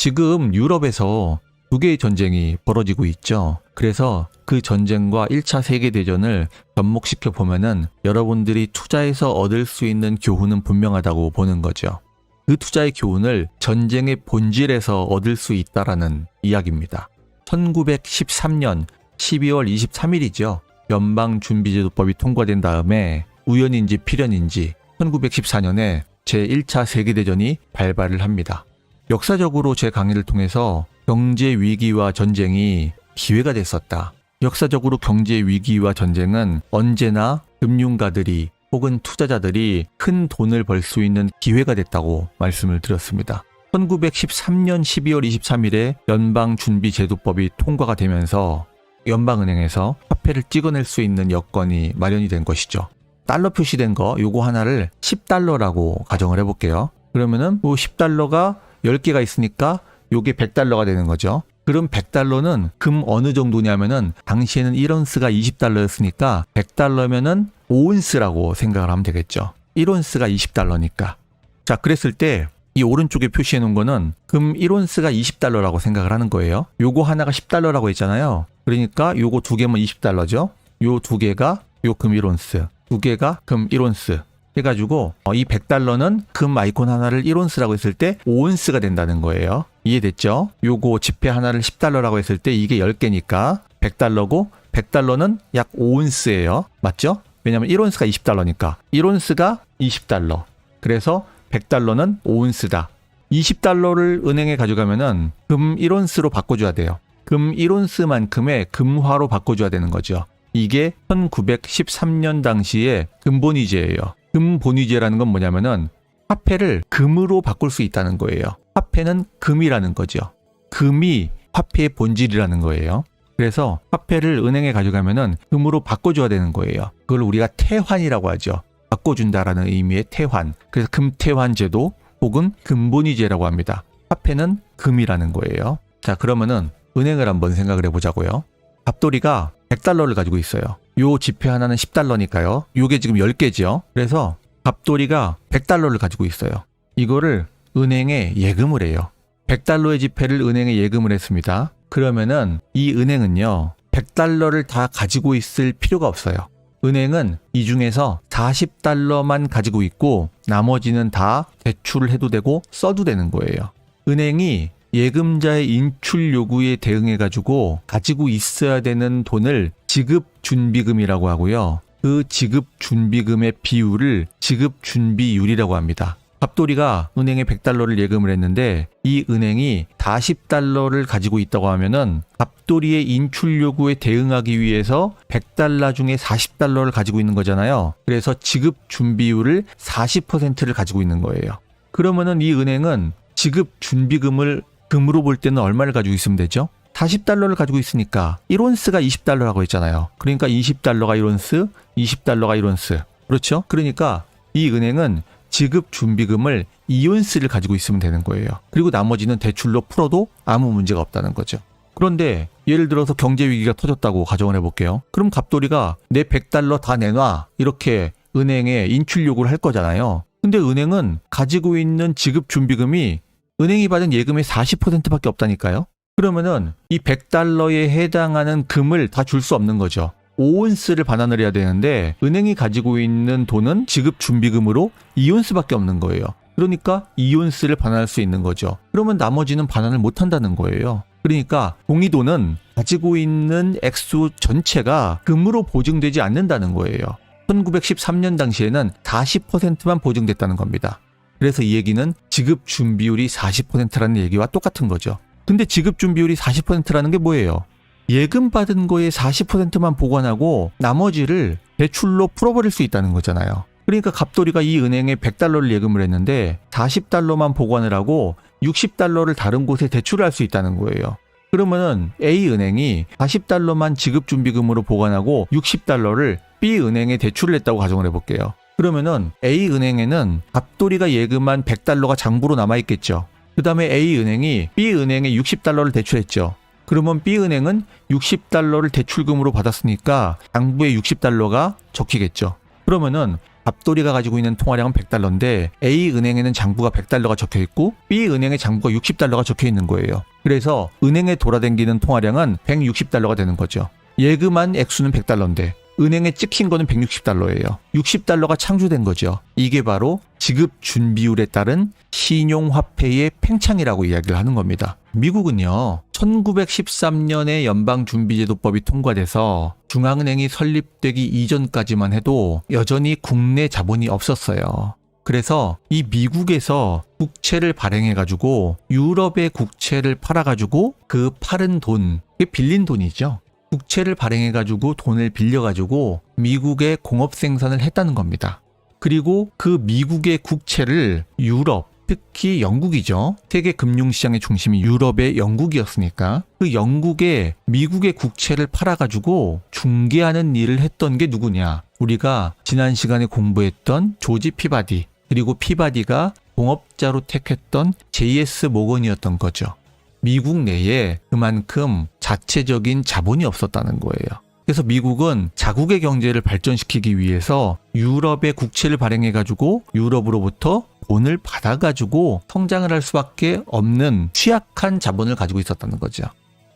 지금 유럽에서 두 개의 전쟁이 벌어지고 있죠. 그래서 그 전쟁과 1차 세계대전을 접목시켜 보면은 여러분들이 투자해서 얻을 수 있는 교훈은 분명하다고 보는 거죠. 그 투자의 교훈을 전쟁의 본질에서 얻을 수 있다라는 이야기입니다. 1913년 12월 23일이죠. 연방준비제도법이 통과된 다음에 우연인지 필연인지 1914년에 제1차 세계대전이 발발을 합니다. 역사적으로 제 강의를 통해서 경제 위기와 전쟁이 기회가 됐었다. 역사적으로 경제 위기와 전쟁은 언제나 금융가들이 혹은 투자자들이 큰 돈을 벌 수 있는 기회가 됐다고 말씀을 드렸습니다. 1913년 12월 23일에 연방준비제도법이 통과가 되면서 연방은행에서 화폐를 찍어낼 수 있는 여건이 마련이 된 것이죠. 달러 표시된 거 요거 하나를 10달러라고 가정을 해볼게요. 그러면은 뭐 10달러가 10개가 있으니까 요게 100달러가 되는 거죠. 그럼 100달러는 금 어느 정도냐면은 당시에는 1온스가 20달러였으니까 100달러면은 5온스라고 생각을 하면 되겠죠. 1온스가 20달러니까. 자, 그랬을 때 이 오른쪽에 표시해 놓은 거는 금 1온스가 20달러라고 생각을 하는 거예요. 요거 하나가 10달러라고 했잖아요. 그러니까 요거 두 개면 20달러죠. 요 두 개가 요 금 1온스, 두 개가 금 1온스 해가지고 이 100달러는 금 아이콘 하나를 1온스라고 했을 때 5온스가 된다는 거예요. 이해됐죠? 요거 지폐 하나를 10달러라고 했을 때 이게 10개니까 100달러고 100달러는 약 5온스예요. 맞죠? 왜냐면 1온스가 20달러니까 1온스가 20달러. 그래서 100달러는 5온스다. 20달러를 은행에 가져가면은 금 1온스로 바꿔줘야 돼요. 금 1온스만큼의 금화로 바꿔줘야 되는 거죠. 이게 1913년 당시에 금본위제예요. 금본위제라는 건 뭐냐면은 화폐를 금으로 바꿀 수 있다는 거예요. 화폐는 금이라는 거죠. 금이 화폐의 본질이라는 거예요. 그래서 화폐를 은행에 가져가면은 금으로 바꿔줘야 되는 거예요. 그걸 우리가 태환이라고 하죠. 바꿔준다라는 의미의 태환. 그래서 금태환제도 혹은 금본위제라고 합니다. 화폐는 금이라는 거예요. 자, 그러면은 은행을 한번 생각을 해보자고요. 갑돌이가 100달러를 가지고 있어요. 요 지폐 하나는 10달러니까요. 요게 지금 10개죠. 그래서 갑돌이가 100달러를 가지고 있어요. 이거를 은행에 예금을 해요. 100달러의 지폐를 은행에 예금을 했습니다. 그러면은 이 은행은요, 100달러를 다 가지고 있을 필요가 없어요. 은행은 이 중에서 40달러만 가지고 있고 나머지는 다 대출을 해도 되고 써도 되는 거예요. 은행이 예금자의 인출 요구에 대응해가지고 가지고 있어야 되는 돈을 지급준비금이라고 하고요. 그 지급준비금의 비율을 지급준비율이라고 합니다. 갑돌이가 은행에 100달러를 예금을 했는데 이 은행이 40달러를 가지고 있다고 하면은 갑돌이의 인출 요구에 대응하기 위해서 100달러 중에 40달러를 가지고 있는 거잖아요. 그래서 지급준비율을 40%를 가지고 있는 거예요. 그러면은 이 은행은 지급준비금을 금으로 볼 때는 얼마를 가지고 있으면 되죠? 40달러를 가지고 있으니까 1온스가 20달러라고 했잖아요. 그러니까 20달러가 1온스, 20달러가 1온스. 그렇죠? 그러니까 이 은행은 지급준비금을 2온스를 가지고 있으면 되는 거예요. 그리고 나머지는 대출로 풀어도 아무 문제가 없다는 거죠. 그런데 예를 들어서 경제위기가 터졌다고 가정을 해볼게요. 그럼 갑돌이가 내 100달러 다 내놔 이렇게 은행에 인출 요구를 할 거잖아요. 근데 은행은 가지고 있는 지급준비금이 은행이 받은 예금의 40%밖에 없다니까요. 그러면은 이 100달러에 해당하는 금을 다 줄 수 없는 거죠. 5온스를 반환을 해야 되는데 은행이 가지고 있는 돈은 지급준비금으로 2온스밖에 없는 거예요. 그러니까 2온스를 반환할 수 있는 거죠. 그러면 나머지는 반환을 못 한다는 거예요. 그러니까 동의도는 가지고 있는 액수 전체가 금으로 보증되지 않는다는 거예요. 1913년 당시에는 40%만 보증됐다는 겁니다. 그래서 이 얘기는 지급준비율이 40%라는 얘기와 똑같은 거죠. 근데 지급준비율이 40%라는 게 뭐예요? 예금 받은 거에 40%만 보관하고 나머지를 대출로 풀어버릴 수 있다는 거잖아요. 그러니까 갑돌이가 이 은행에 100달러를 예금을 했는데 40달러만 보관을 하고 60달러를 다른 곳에 대출을 할 수 있다는 거예요. 그러면은 A은행이 40달러만 지급준비금으로 보관하고 60달러를 B은행에 대출을 했다고 가정을 해볼게요. 그러면은 A은행에는 갑돌이가 예금한 100달러가 장부로 남아있겠죠. 그 다음에 A은행이 B은행에 60달러를 대출했죠. 그러면 B은행은 60달러를 대출금으로 받았으니까 장부에 60달러가 적히겠죠. 그러면은 갑돌이가 가지고 있는 통화량은 100달러인데 A은행에는 장부가 100달러가 적혀 있고 B은행에 장부가 60달러가 적혀 있는 거예요. 그래서 은행에 돌아다니는 통화량은 160달러가 되는 거죠. 예금한 액수는 100달러인데 은행에 찍힌 거는 160달러예요. 60달러가 창조된 거죠. 이게 바로 지급 준비율에 따른 신용화폐의 팽창이라고 이야기를 하는 겁니다. 미국은요, 1913년에 연방준비제도법이 통과돼서 중앙은행이 설립되기 이전까지만 해도 여전히 국내 자본이 없었어요. 그래서 이 미국에서 국채를 발행해가지고 유럽의 국채를 팔아가지고 그 팔은 돈, 그게 빌린 돈이죠. 국채를 발행해가지고 돈을 빌려가지고 미국의 공업 생산을 했다는 겁니다. 그리고 그 미국의 국채를 유럽, 특히 영국이죠. 세계 금융시장의 중심이 유럽의 영국이었으니까 그 영국에 미국의 국채를 팔아가지고 중개하는 일을 했던 게 누구냐. 우리가 지난 시간에 공부했던 조지 피바디, 그리고 피바디가 공업자로 택했던 JS 모건이었던 거죠. 미국 내에 그만큼 자체적인 자본이 없었다는 거예요. 그래서 미국은 자국의 경제를 발전시키기 위해서 유럽의 국채를 발행해가지고 유럽으로부터 돈을 받아가지고 성장을 할 수밖에 없는 취약한 자본을 가지고 있었다는 거죠.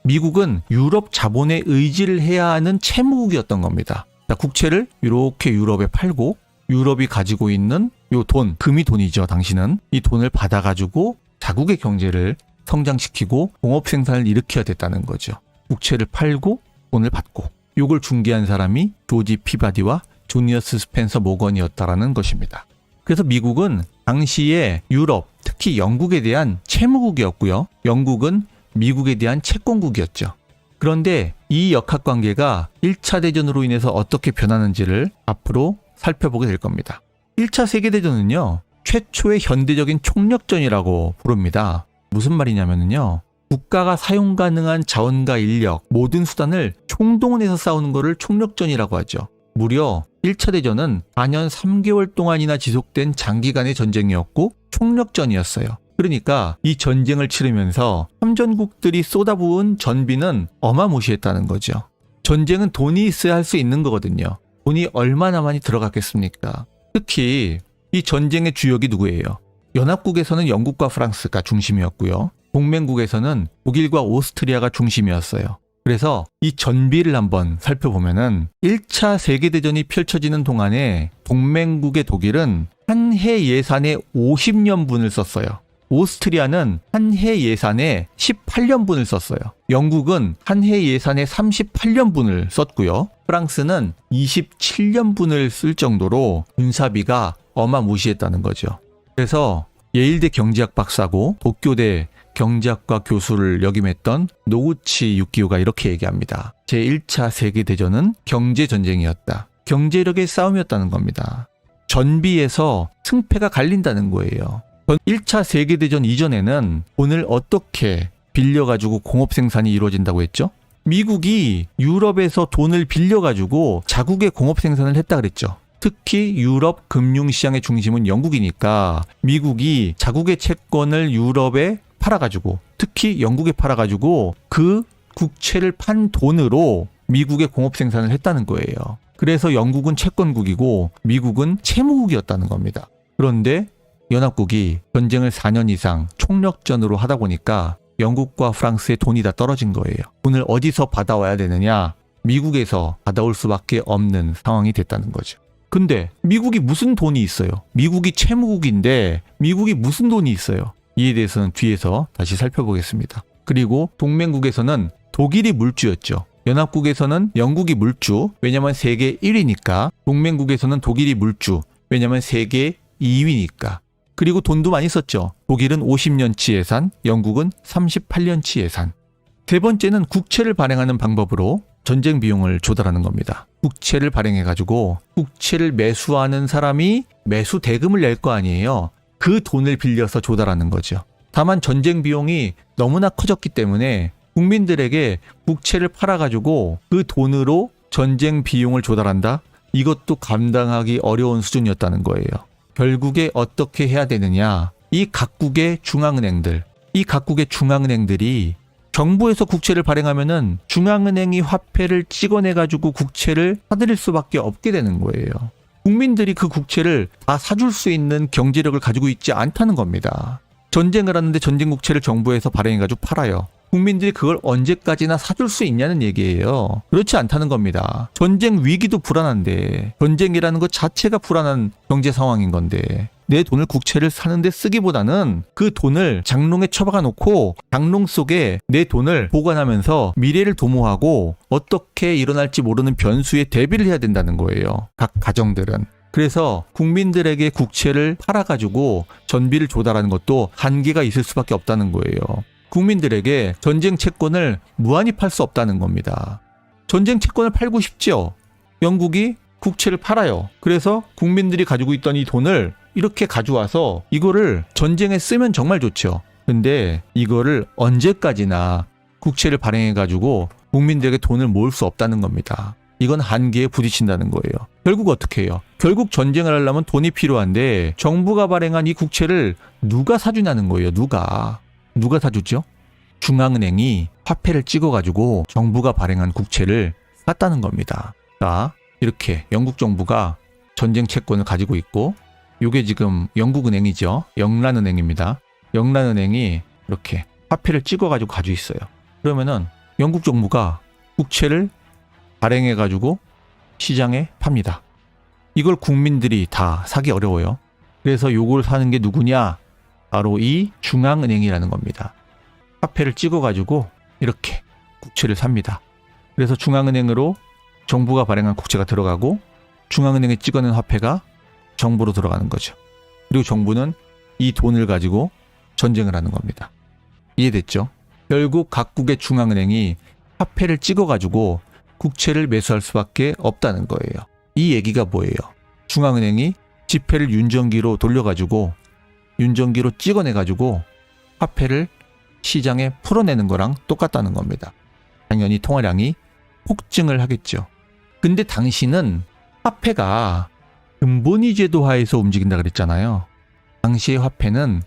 미국은 유럽 자본에 의지를 해야 하는 채무국이었던 겁니다. 국채를 이렇게 유럽에 팔고 유럽이 가지고 있는 요 돈, 금이 돈이죠. 당신은 이 돈을 받아가지고 자국의 경제를 성장시키고 공업 생산을 일으켜야 됐다는 거죠. 국채를 팔고 돈을 받고 요걸 중개한 사람이 조지 피바디와 주니어스 스펜서 모건이었다라는 것입니다. 그래서 미국은 당시에 유럽, 특히 영국에 대한 채무국이었고요. 영국은 미국에 대한 채권국이었죠. 그런데 이 역학관계가 1차 대전으로 인해서 어떻게 변하는지를 앞으로 살펴보게 될 겁니다. 1차 세계대전은요, 최초의 현대적인 총력전이라고 부릅니다. 무슨 말이냐면요, 국가가 사용 가능한 자원과 인력, 모든 수단을 총동원해서 싸우는 것을 총력전이라고 하죠. 무려 1차 대전은 4년 3개월 동안이나 지속된 장기간의 전쟁이었고 총력전이었어요. 그러니까 이 전쟁을 치르면서 참전국들이 쏟아부은 전비는 어마무시했다는 거죠. 전쟁은 돈이 있어야 할 수 있는 거거든요. 돈이 얼마나 많이 들어갔겠습니까? 특히 이 전쟁의 주역이 누구예요? 연합국에서는 영국과 프랑스가 중심이었고요. 동맹국에서는 독일과 오스트리아가 중심이었어요. 그래서 이 전비를 한번 살펴보면은 1차 세계대전이 펼쳐지는 동안에 동맹국의 독일은 한 해 예산에 50년분을 썼어요. 오스트리아는 한 해 예산에 18년분을 썼어요. 영국은 한 해 예산에 38년분을 썼고요. 프랑스는 27년분을 쓸 정도로 군사비가 어마무시했다는 거죠. 그래서 예일대 경제학 박사고 도쿄대 경제학과 교수를 역임했던 노구치 유키오가 이렇게 얘기합니다. 제1차 세계대전은 경제전쟁이었다. 경제력의 싸움이었다는 겁니다. 전비에서 승패가 갈린다는 거예요. 1차 세계대전 이전에는 돈을 어떻게 빌려가지고 공업생산이 이루어진다고 했죠? 미국이 유럽에서 돈을 빌려가지고 자국의 공업생산을 했다 그랬죠. 특히 유럽 금융시장의 중심은 영국이니까 미국이 자국의 채권을 유럽에 팔아가지고, 특히 영국에 팔아가지고 그 국채를 판 돈으로 미국의 공업생산을 했다는 거예요. 그래서 영국은 채권국이고 미국은 채무국이었다는 겁니다. 그런데 연합국이 전쟁을 4년 이상 총력전으로 하다 보니까 영국과 프랑스의 돈이 다 떨어진 거예요. 돈을 어디서 받아와야 되느냐? 미국에서 받아올 수밖에 없는 상황이 됐다는 거죠. 근데 미국이 무슨 돈이 있어요? 미국이 채무국인데 미국이 무슨 돈이 있어요? 이에 대해서는 뒤에서 다시 살펴보겠습니다. 그리고 동맹국에서는 독일이 물주였죠. 연합국에서는 영국이 물주, 왜냐면 세계 1위니까. 동맹국에서는 독일이 물주, 왜냐면 세계 2위니까. 그리고 돈도 많이 썼죠. 독일은 50년치 예산, 영국은 38년치 예산. 세 번째는 국채를 발행하는 방법으로 전쟁 비용을 조달하는 겁니다. 국채를 발행해가지고 국채를 매수하는 사람이 매수 대금을 낼 거 아니에요. 그 돈을 빌려서 조달하는 거죠. 다만 전쟁 비용이 너무나 커졌기 때문에 국민들에게 국채를 팔아가지고 그 돈으로 전쟁 비용을 조달한다? 이것도 감당하기 어려운 수준이었다는 거예요. 결국에 어떻게 해야 되느냐? 이 각국의 중앙은행들이 정부에서 국채를 발행하면은 중앙은행이 화폐를 찍어내가지고 국채를 사들일 수밖에 없게 되는 거예요. 국민들이 그 국채를 다 사줄 수 있는 경제력을 가지고 있지 않다는 겁니다. 전쟁을 하는데 전쟁 국채를 정부에서 발행해가지고 팔아요. 국민들이 그걸 언제까지나 사줄 수 있냐는 얘기예요. 그렇지 않다는 겁니다. 전쟁 위기도 불안한데, 전쟁이라는 것 자체가 불안한 경제 상황인 건데, 내 돈을 국채를 사는데 쓰기보다는 그 돈을 장롱에 처박아 놓고 장롱 속에 내 돈을 보관하면서 미래를 도모하고 어떻게 일어날지 모르는 변수에 대비를 해야 된다는 거예요. 각 가정들은. 그래서 국민들에게 국채를 팔아가지고 전비를 조달하는 것도 한계가 있을 수밖에 없다는 거예요. 국민들에게 전쟁 채권을 무한히 팔 수 없다는 겁니다. 전쟁 채권을 팔고 싶죠. 영국이 국채를 팔아요. 그래서 국민들이 가지고 있던 이 돈을 이렇게 가져와서 이거를 전쟁에 쓰면 정말 좋죠. 근데 이거를 언제까지나 국채를 발행해가지고 국민들에게 돈을 모을 수 없다는 겁니다. 이건 한계에 부딪힌다는 거예요. 결국 어떻게 해요? 결국 전쟁을 하려면 돈이 필요한데 정부가 발행한 이 국채를 누가 사주냐는 거예요. 누가 사주죠? 중앙은행이 화폐를 찍어가지고 정부가 발행한 국채를 샀다는 겁니다. 자, 이렇게 영국 정부가 전쟁 채권을 가지고 있고, 요게 지금 영국은행이죠. 영란은행입니다. 영란은행이 이렇게 화폐를 찍어가지고 가지고 있어요. 그러면은 영국 정부가 국채를 발행해가지고 시장에 팝니다. 이걸 국민들이 다 사기 어려워요. 그래서 요걸 사는 게 누구냐? 바로 이 중앙은행이라는 겁니다. 화폐를 찍어가지고 이렇게 국채를 삽니다. 그래서 중앙은행으로 정부가 발행한 국채가 들어가고 중앙은행에 찍어낸 화폐가 정부로 들어가는 거죠. 그리고 정부는 이 돈을 가지고 전쟁을 하는 겁니다. 이해됐죠? 결국 각국의 중앙은행이 화폐를 찍어가지고 국채를 매수할 수밖에 없다는 거예요. 이 얘기가 뭐예요? 중앙은행이 지폐를 윤전기로 돌려가지고 윤전기로 찍어내가지고 화폐를 시장에 풀어내는 거랑 똑같다는 겁니다. 당연히 통화량이 폭증을 하겠죠. 근데 당시는 화폐가 금본위 제도 하에서 움직인다 그랬잖아요. 당시의 화폐는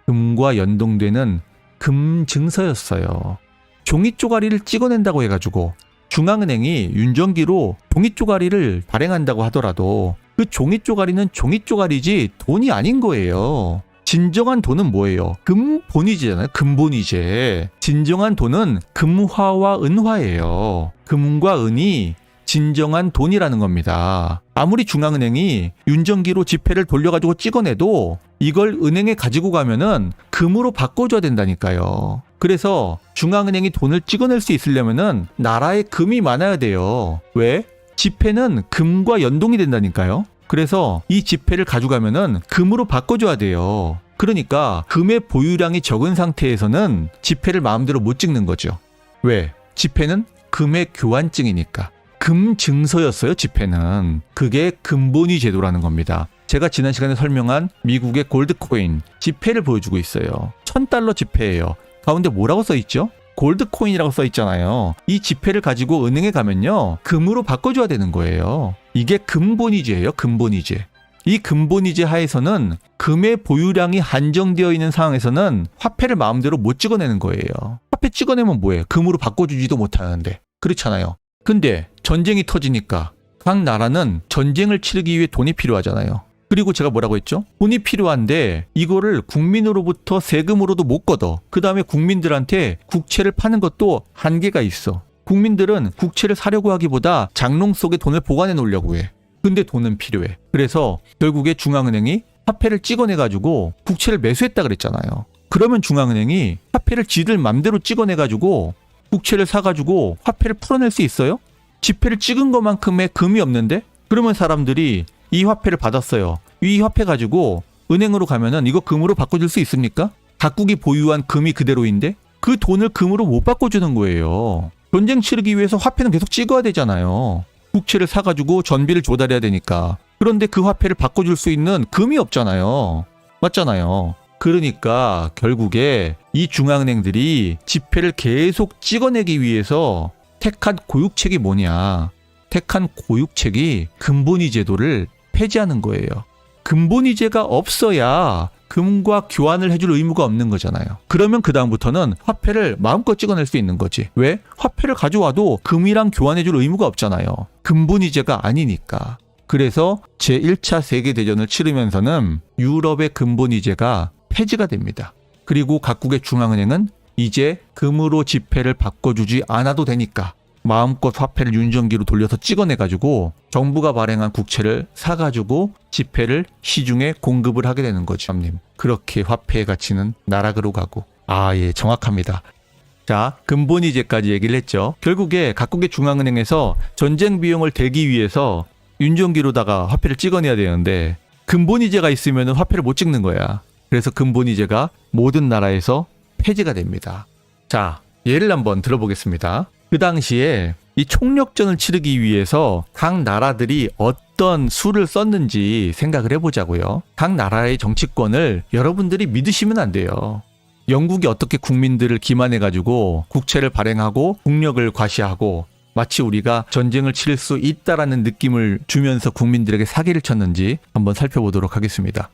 금과 연동되는 금 증서였어요. 종이 쪼가리를 찍어낸다고 해가지고 중앙은행이 윤전기로 종이 쪼가리를 발행한다고 하더라도 그 종이 쪼가리는 종이 쪼가리지 돈이 아닌 거예요. 진정한 돈은 뭐예요? 금본위제잖아요. 금본위제. 진정한 돈은 금화와 은화예요. 금과 은이 진정한 돈이라는 겁니다. 아무리 중앙은행이 윤전기로 지폐를 돌려가지고 찍어내도 이걸 은행에 가지고 가면은 금으로 바꿔줘야 된다니까요. 그래서 중앙은행이 돈을 찍어낼 수 있으려면은 나라에 금이 많아야 돼요. 왜? 지폐는 금과 연동이 된다니까요. 그래서 이 지폐를 가져가면은 금으로 바꿔줘야 돼요. 그러니까 금의 보유량이 적은 상태에서는 지폐를 마음대로 못 찍는 거죠. 왜? 지폐는 금의 교환증이니까. 금 증서였어요, 지폐는. 그게 금본위 제도라는 겁니다. 제가 지난 시간에 설명한 미국의 골드코인 지폐를 보여주고 있어요. $1000 지폐예요. 가운데 뭐라고 써있죠? 골드코인이라고 써있잖아요. 이 지폐를 가지고 은행에 가면요, 금으로 바꿔줘야 되는 거예요. 이게 금본위제예요, 금본위제. 이 금본위제 하에서는 금의 보유량이 한정되어 있는 상황에서는 화폐를 마음대로 못 찍어내는 거예요. 화폐 찍어내면 뭐예요? 금으로 바꿔주지도 못하는데. 그렇잖아요. 근데 전쟁이 터지니까 각 나라는 전쟁을 치르기 위해 돈이 필요하잖아요. 그리고 제가 뭐라고 했죠? 돈이 필요한데 이거를 국민으로부터 세금으로도 못 걷어. 그 다음에 국민들한테 국채를 파는 것도 한계가 있어. 국민들은 국채를 사려고 하기보다 장롱 속에 돈을 보관해 놓으려고 해. 근데 돈은 필요해. 그래서 결국에 중앙은행이 화폐를 찍어내가지고 국채를 매수했다 그랬잖아요. 그러면 중앙은행이 화폐를 지들 맘대로 찍어내가지고 국채를 사가지고 화폐를 풀어낼 수 있어요? 지폐를 찍은 것만큼의 금이 없는데? 그러면 사람들이 이 화폐를 받았어요. 이 화폐 가지고 은행으로 가면은 이거 금으로 바꿔줄 수 있습니까? 각국이 보유한 금이 그대로인데? 그 돈을 금으로 못 바꿔주는 거예요. 전쟁 치르기 위해서 화폐는 계속 찍어야 되잖아요. 국채를 사가지고 전비를 조달해야 되니까. 그런데 그 화폐를 바꿔줄 수 있는 금이 없잖아요. 맞잖아요. 그러니까 결국에 이 중앙은행들이 지폐를 계속 찍어내기 위해서 택한 고육책이 뭐냐. 택한 고육책이 금본위 제도를 폐지하는 거예요. 금본위제가 없어야 금과 교환을 해줄 의무가 없는 거잖아요. 그러면 그 다음부터는 화폐를 마음껏 찍어낼 수 있는 거지. 왜? 화폐를 가져와도 금이랑 교환해줄 의무가 없잖아요. 금본위제가 아니니까. 그래서 제1차 세계대전을 치르면서는 유럽의 근본이제가 폐지가 됩니다. 그리고 각국의 중앙은행은 이제 금으로 지폐를 바꿔주지 않아도 되니까 마음껏 화폐를 윤전기로 돌려서 찍어내가지고 정부가 발행한 국채를 사가지고 지폐를 시중에 공급을 하게 되는 거죠. 그렇게 화폐의 가치는 나락으로 가고. 예, 정확합니다. 자, 근본이제까지 얘기를 했죠. 결국에 각국의 중앙은행에서 전쟁 비용을 대기 위해서 윤전기로다가 화폐를 찍어내야 되는데 근본이제가 있으면 화폐를 못 찍는 거야. 그래서 근본이제가 모든 나라에서 폐지가 됩니다. 자, 예를 한번 들어보겠습니다. 그 당시에 이 총력전을 치르기 위해서 각 나라들이 어떤 수를 썼는지 생각을 해보자고요. 각 나라의 정치권을 여러분들이 믿으시면 안 돼요. 영국이 어떻게 국민들을 기만해가지고 국채를 발행하고 국력을 과시하고 마치 우리가 전쟁을 치를 수 있다라는 느낌을 주면서 국민들에게 사기를 쳤는지 한번 살펴보도록 하겠습니다.